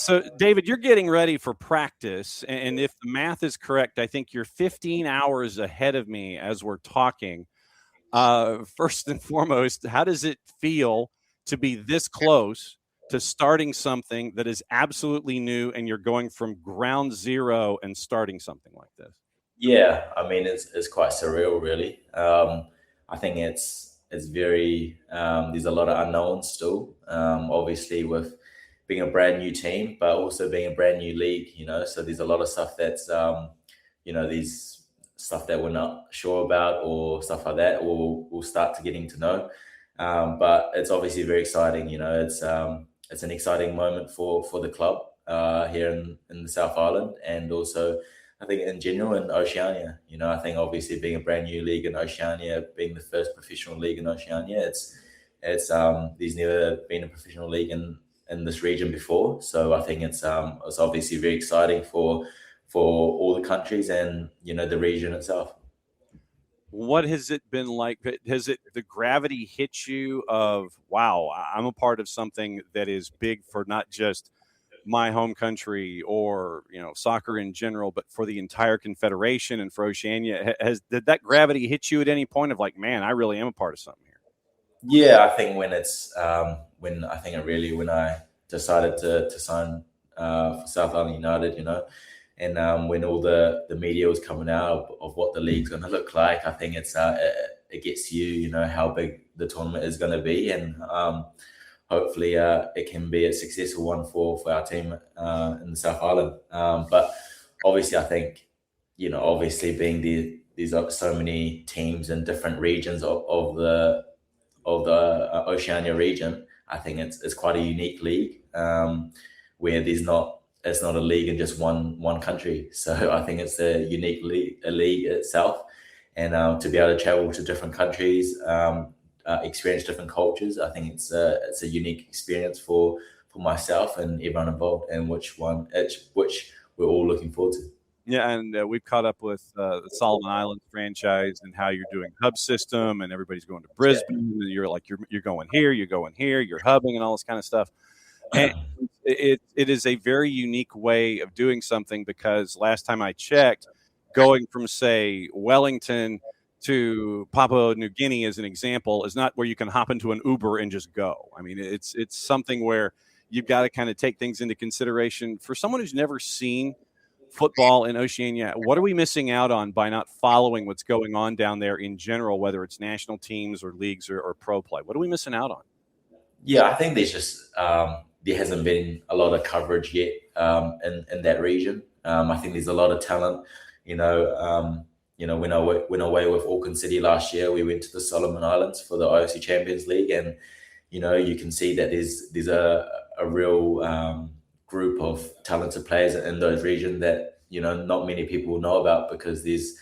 So, David, you're getting ready for practice, and if the math is correct, I think you're 15 hours ahead of me as we're talking. First and foremost, how does it feel to be this close to starting something that is absolutely new, and you're going from ground zero and starting something like this? Yeah, I mean it's quite surreal, really. I think it's very there's a lot of unknowns still. Obviously, with being a brand new team, but also being a brand new league, So there's a lot of stuff that's these stuff that we're not sure about or stuff like that. We'll start to getting to know. But it's obviously very exciting. It's an exciting moment for the club here in the South Island, and also I think in general in Oceania. I think obviously being a brand new league in Oceania, being the first professional league in Oceania, it's there's never been a professional league in this region before. So I think it's obviously very exciting for all the countries and the region itself. What has it been like? Has the gravity hit you of, wow, I'm a part of something that is big for not just my home country or soccer in general, but for the entire confederation and for Oceania? Did that gravity hit you at any point of like, man, I really am a part of something here? Yeah, I think when I decided to sign for South Island United, and when all the media was coming out of what the league's going to look like, I think it gets you, how big the tournament is going to be, and hopefully it can be a successful one for our team in the South Island. But obviously, I think obviously being these are so many teams in different regions of the Oceania region, I think it's quite a unique league where it's not a league in just one country. So I think it's a unique league itself, and to be able to travel to different countries, experience different cultures, I think it's a unique experience for myself and everyone involved, and which we're all looking forward to. Yeah, and we've caught up with the Solomon Islands franchise and how you're doing hub system, and everybody's going to Brisbane, and you're going here, you're hubbing and all this kind of stuff. And it is a very unique way of doing something, because last time I checked, going from, say, Wellington to Papua New Guinea, as an example, is not where you can hop into an Uber and just go. I mean, it's something where you've got to kind of take things into consideration. For someone who's never seen football in Oceania, what are we missing out on by not following what's going on down there in general, whether it's national teams or leagues or pro play? What are we missing out on? Yeah, I think there's just there hasn't been a lot of coverage yet in that region. I think there's a lot of talent. When I went away with Auckland City last year, we went to the Solomon Islands for the OFC Champions League, and you can see that there's a real group of talented players in those regions that not many people know about, because there's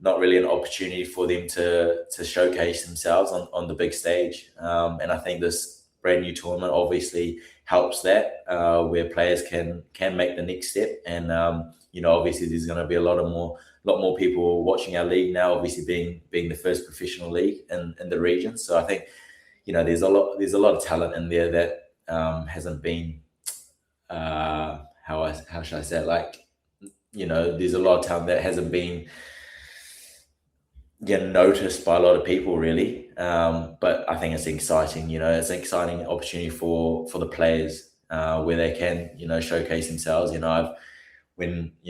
not really an opportunity for them to showcase themselves on the big stage. And I think this brand new tournament obviously helps that, where players can make the next step. And obviously there's going to be a lot more people watching our league now, obviously being the first professional league in the region. So I think there's a lot of talent in there that hasn't been how should I say it? Like, there's a lot of talent that hasn't been noticed by a lot of people, really. But I think it's exciting. It's an exciting opportunity for the players where they can showcase themselves. I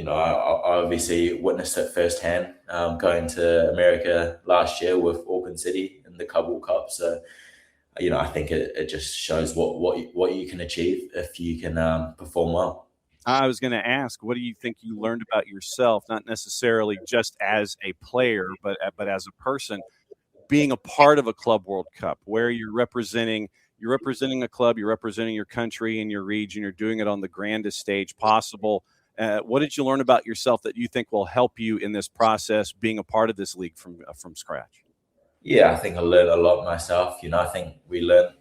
obviously witnessed it firsthand going to America last year with Auckland City in the Club World Cup. So I think it just shows what you can achieve if you can perform well. I was going to ask, what do you think you learned about yourself, not necessarily just as a player, but as a person, being a part of a Club World Cup, where you're representing a club, you're representing your country and your region, you're doing it on the grandest stage possible. What did you learn about yourself that you think will help you in this process, being a part of this league from scratch? Yeah, I think I learned a lot myself. I think we learned,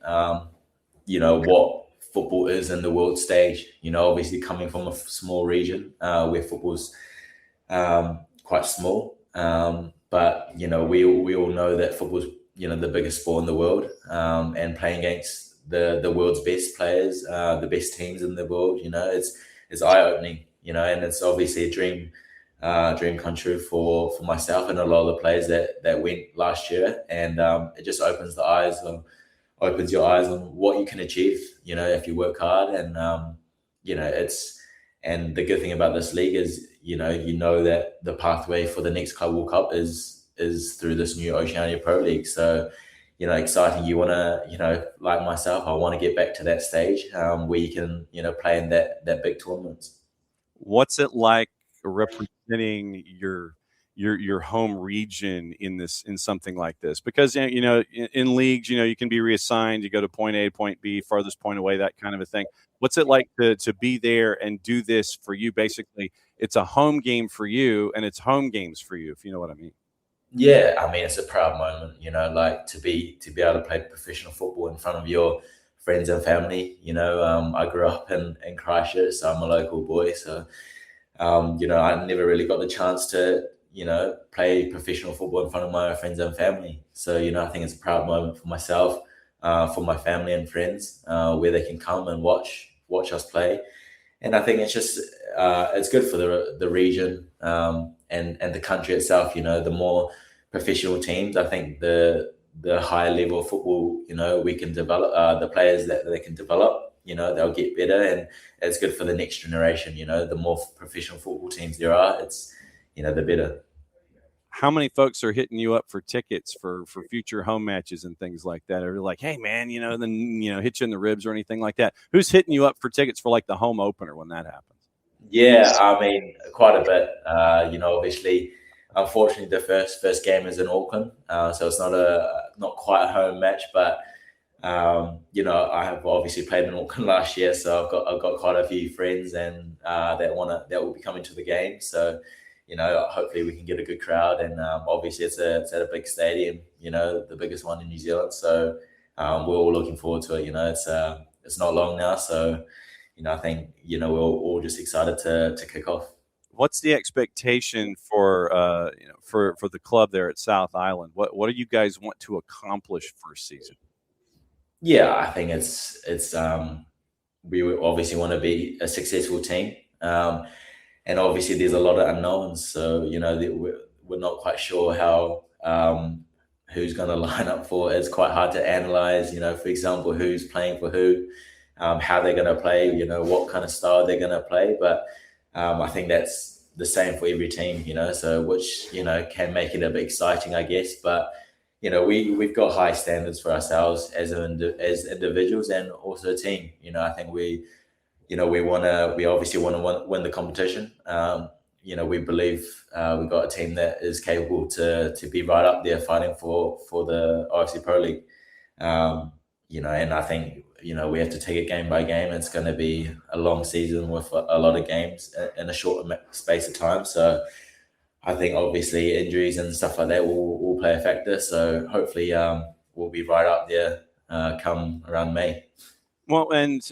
what football is in the world stage. Obviously coming from a small region where football's quite small, but we all know that football's the biggest sport in the world, and playing against the world's best players, the best teams in the world. It's eye opening. And it's obviously a dream come true for myself and a lot of the players that went last year. And it just opens your eyes on what you can achieve. If you work hard, and and the good thing about this league is that the pathway for the next Club World Cup is through this new Oceania Pro League. So exciting. You want to, like myself, I want to get back to that stage where you can, play in that big tournaments. What's it like representing your home region in something like this? Because in leagues, you can be reassigned. You go to point A, point B, farthest point away, that kind of a thing. What's it like to be there and do this for you? Basically, it's a home game for you, and it's home games for you, if you know what I mean. Yeah, I mean, it's a proud moment, like to be able to play professional football in front of your friends and family. I grew up in Christchurch, so I'm a local boy. So, I never really got the chance to, play professional football in front of my friends and family. So, I think it's a proud moment for myself, for my family and friends, where they can come and watch us play. And I think it's just, it's good for the region and the country itself. The more professional teams, I think the higher level of football, we can develop, the players that they can develop, they'll get better, and it's good for the next generation. The more professional football teams there are, it's, the better. How many folks are hitting you up for tickets for future home matches and things like that? Or like, hey man, then hit you in the ribs or anything like that? Who's hitting you up for tickets for like the home opener when that happens? Yeah, I mean, quite a bit. Obviously, unfortunately, the first game is in Auckland, so it's not quite a home match. But I have obviously played in Auckland last year, so I've got quite a few friends and that will be coming to the game. So hopefully we can get a good crowd, and obviously it's at a big stadium, the biggest one in New Zealand. So we're all looking forward to it. It's not long now, so I think we're all just excited to kick off. What's the expectation for the club there at South Island? What do you guys want to accomplish first season? Yeah, I think it's we obviously want to be a successful team, and obviously there's a lot of unknowns. So we're not quite sure how who's going to line up for it. It's quite hard to analyze. For example, who's playing for who, how they're going to play. What kind of style they're going to play, but. I think that's the same for every team, so which, can make it a bit exciting, I guess. But, we've got high standards for ourselves as individuals and also a team. I think we obviously want to win the competition. We believe we've got a team that is capable to be right up there fighting for the OFC Pro League. And I think, we have to take it game by game. It's going to be a long season with a lot of games in a short space of time. So I think obviously injuries and stuff like that will play a factor. So hopefully we'll be right up there come around May. Well, and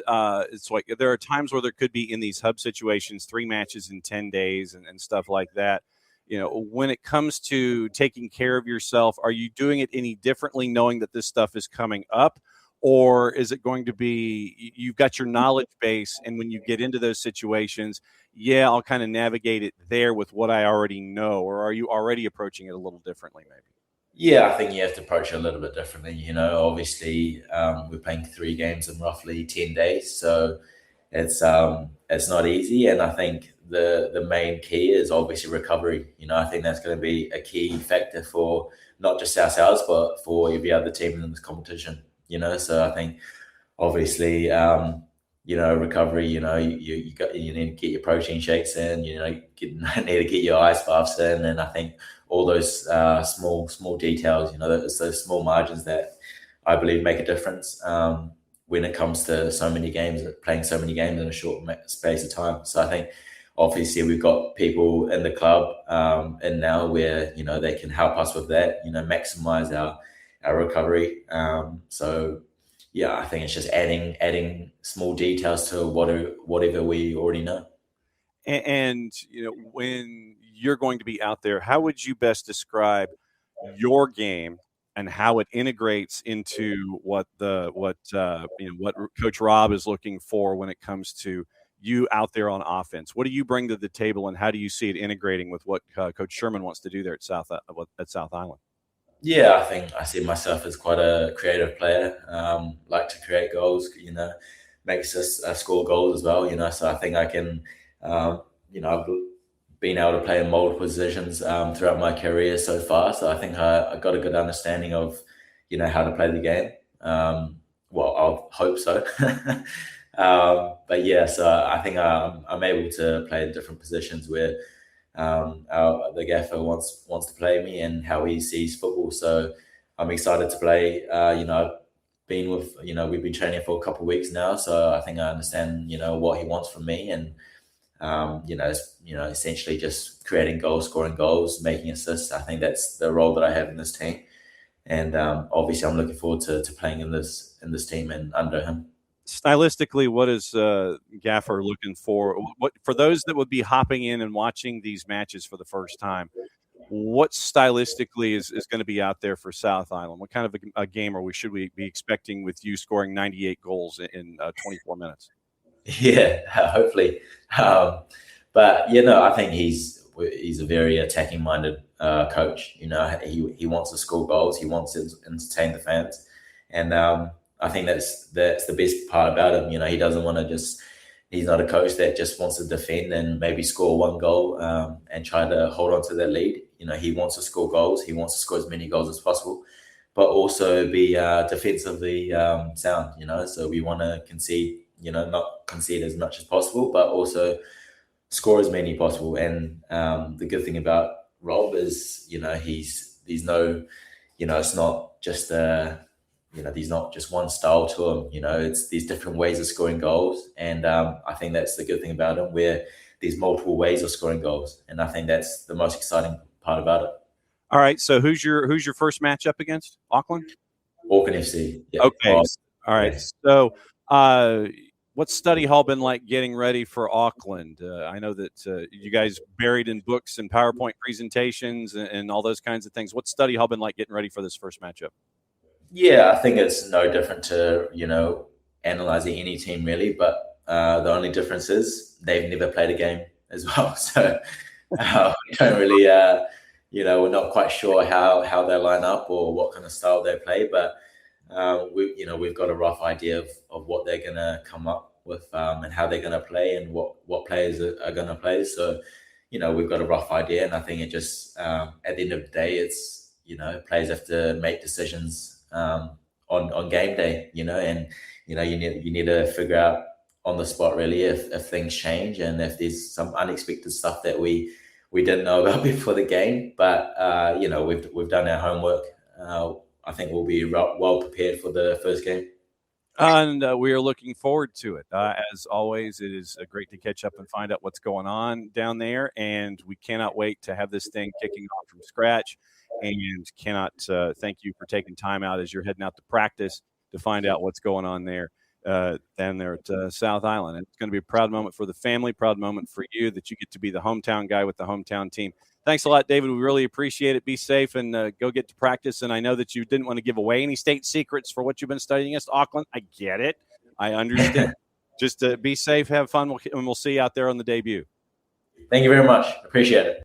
it's like there are times where there could be in these hub situations, 3 matches in 10 days and stuff like that. When it comes to taking care of yourself, are you doing it any differently knowing that this stuff is coming up? Or is it going to be you've got your knowledge base, and when you get into those situations, I'll kind of navigate it there with what I already know? Or are you already approaching it a little differently maybe? Yeah, I think you have to approach it a little bit differently. Obviously we're playing 3 games in roughly 10 days. So it's not easy. And I think the main key is obviously recovery. I think that's going to be a key factor for not just ourselves, but for every other team in this competition. So I think obviously, recovery, you need to get your protein shakes in, need to get your ice baths in. And I think all those small details, those small margins that I believe make a difference when it comes to playing so many games in a short space of time. So I think obviously we've got people in the club and now where, they can help us with that, maximize our recovery. I think it's just adding small details to whatever we already know. And when you're going to be out there, how would you best describe your game and how it integrates into what Coach Rob is looking for when it comes to you out there on offense. What do you bring to the table, and how do you see it integrating with what Coach Sherman wants to do there at South Island? Yeah, I think I see myself as quite a creative player. Like to create goals, makes us score goals as well, So I think I can, I've been able to play in multiple positions throughout my career so far. So I think I got a good understanding of, how to play the game. Well, I'll hope so. But yeah, so I think I'm able to play in different positions where the gaffer wants to play me and how he sees football. So I'm excited to play. I've been with, we've been training for a couple of weeks now, so I think I understand, what he wants from me, and essentially just creating goals, scoring goals, making assists. I think that's the role that I have in this team, and obviously I'm looking forward to playing in this team and under him. Stylistically, what is Gaffer looking for? What for those that would be hopping in and watching these matches for the first time? What stylistically is going to be out there for South Island? What kind of a game should we be expecting with you scoring 98 goals in 24 minutes? Yeah, hopefully. But I think he's a very attacking-minded coach. He wants to score goals. He wants to entertain the fans, and I think that's the best part about him. He doesn't want to he's not a coach that just wants to defend and maybe score one goal and try to hold on to that lead. He wants to score goals. He wants to score as many goals as possible, but also be defensively sound. So we want to concede, not concede as much as possible, but also score as many possible. And the good thing about Rob is, he's no, it's not just there's not just one style to him. It's these different ways of scoring goals, and I think that's the good thing about him, where there's multiple ways of scoring goals, and I think that's the most exciting part about it. All right, so who's your first matchup against? Auckland FC. Yeah. Okay. All right. Yeah. So, what's study hall been like getting ready for Auckland? I know that you guys buried in books and PowerPoint presentations and all those kinds of things. What's study hall been like getting ready for this first matchup? Yeah, I think it's no different to, analyzing any team really, but the only difference is they've never played a game as well. So we don't really, we're not quite sure how they line up or what kind of style they play, but we've got a rough idea of what they're going to come up with and how they're going to play and what players are going to play. So, we've got a rough idea, and I think it just, at the end of the day, it's, players have to make decisions on game day, and you need to figure out on the spot really if things change and if there's some unexpected stuff that we didn't know about before the game. But we've done our homework. I think we'll be well prepared for the first game. And we are looking forward to it. As always, it is great to catch up and find out what's going on down there, and we cannot wait to have this thing kicking off from scratch. And cannot thank you for taking time out as you're heading out to practice to find out what's going on there down there at South Island. It's going to be a proud moment for the family, proud moment for you that you get to be the hometown guy with the hometown team. Thanks a lot, David. We really appreciate it. Be safe and go get to practice. And I know that you didn't want to give away any state secrets for what you've been studying against Auckland. I get it. I understand. Just be safe, have fun, and we'll see you out there on the debut. Thank you very much. Appreciate it.